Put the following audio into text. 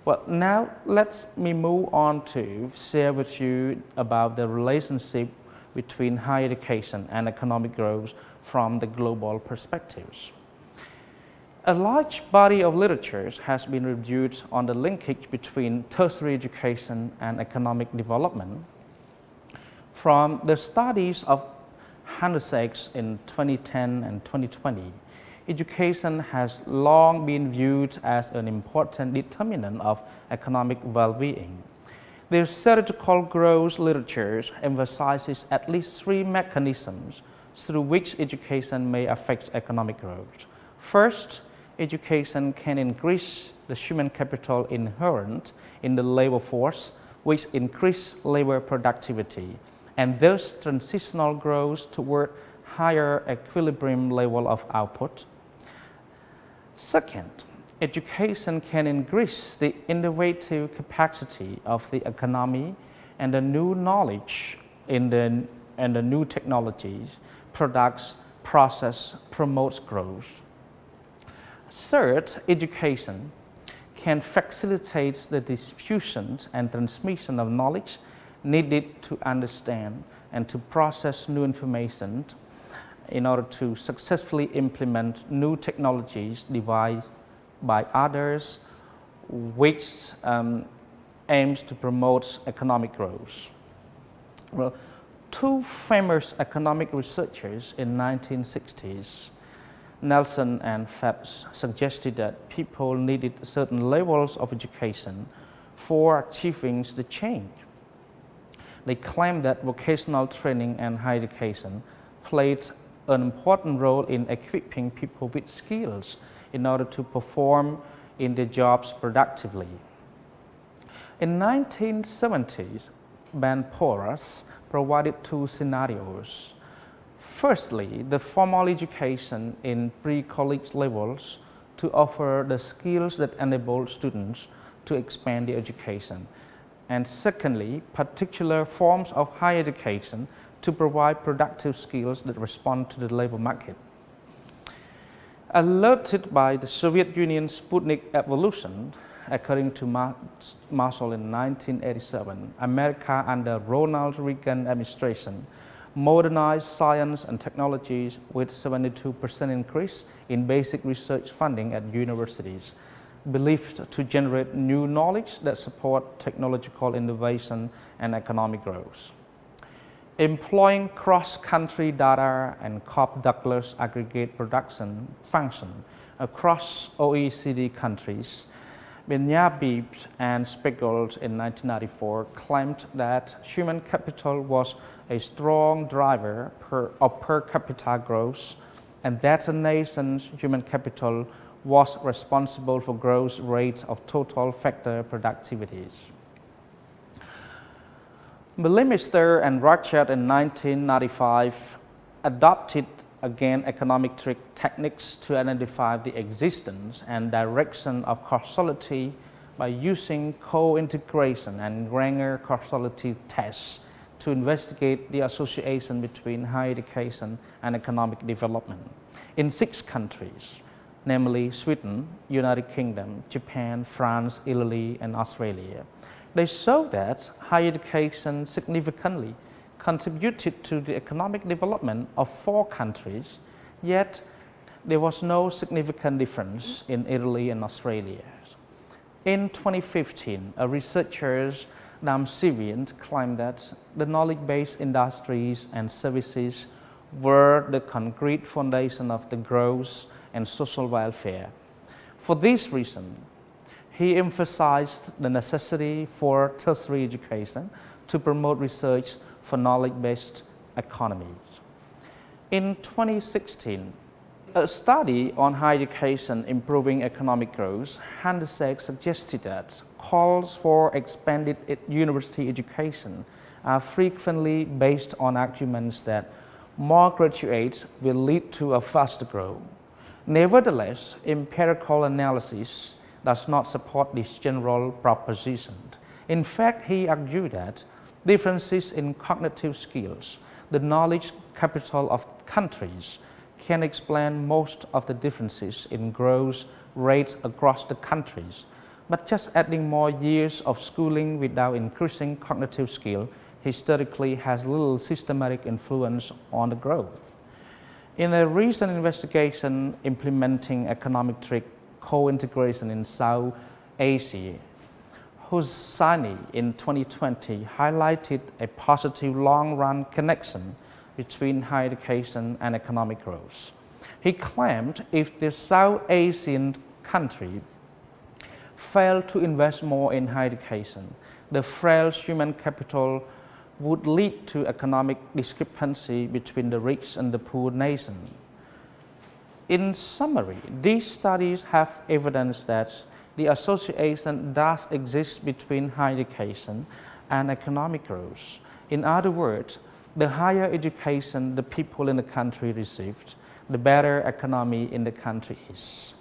Well, now let me move on to share with you about the relationship between higher education and economic growth from the global perspectives. A large body of literature has been reviewed on the linkage between tertiary education and economic development. From the studies of Handelseks in 2010 and 2020, education has long been viewed as an important determinant of economic well-being. The theoretical growth literature emphasizes at least three mechanisms through which education may affect economic growth. First, education can increase the human capital inherent in the labor force, which increases labor productivity, and thus transitional growth toward higher equilibrium level of output. Second, education can increase the innovative capacity of the economy and the new knowledge and the new technologies, products, process promotes growth. Third, education can facilitate the diffusion and transmission of knowledge needed to understand and to process new information in order to successfully implement new technologies devised by others, which aims to promote economic growth. Well, two famous economic researchers in 1960s, Nelson and Phelps, suggested that people needed certain levels of education for achieving the change. They claimed that vocational training and higher education played an important role in equipping people with skills in order to perform in their jobs productively. In 1970s, Ben Porras provided two scenarios. Firstly, the formal education in pre-college levels to offer the skills that enable students to expand their education. And secondly, particular forms of higher education to provide productive skills that respond to the labor market. Alerted by the Soviet Union's Sputnik evolution, according to Marshall in 1987, America under Ronald Reagan administration modernized science and technologies with 72% increase in basic research funding at universities, believed to generate new knowledge that support technological innovation and economic growth. Employing cross-country data and Cobb-Douglas aggregate production function across OECD countries, Benyabieb and Spiegel in 1994 claimed that human capital was a strong driver of per capita growth and that a nation's human capital was responsible for growth rates of total factor productivities. Millimister and Ratchet in 1995 adopted again economic techniques to identify the existence and direction of causality by using co-integration and Granger causality tests to investigate the association between higher education and economic development in 6 countries, namely Sweden, United Kingdom, Japan, France, Italy, and Australia. They show that higher education significantly contributed to the economic development of 4 countries, yet there was no significant difference in Italy and Australia. In 2015, a researcher, Damsivian, claimed that the knowledge-based industries and services were the concrete foundation of the growth and social welfare. For this reason, he emphasized the necessity for tertiary education to promote research for knowledge-based economies. In 2016, a study on higher education improving economic growth, Handelseks suggested that calls for expanded university education are frequently based on arguments that more graduates will lead to a faster growth. Nevertheless, empirical analysis does not support this general proposition. In fact, he argued that differences in cognitive skills, the knowledge capital of countries, can explain most of the differences in growth rates across the countries, But just adding more years of schooling without increasing cognitive skill historically has little systematic influence on the growth. In a recent investigation implementing econometric co-integration in South Asia, Hosseini in 2020 highlighted a positive long-run connection between higher education and economic growth. He claimed if the South Asian country failed to invest more in higher education, the frail human capital would lead to economic discrepancy between the rich and the poor nation. In summary, these studies have evidence that the association does exist between higher education and economic growth. In other words, the higher education the people in the country received, the better economy in the country is.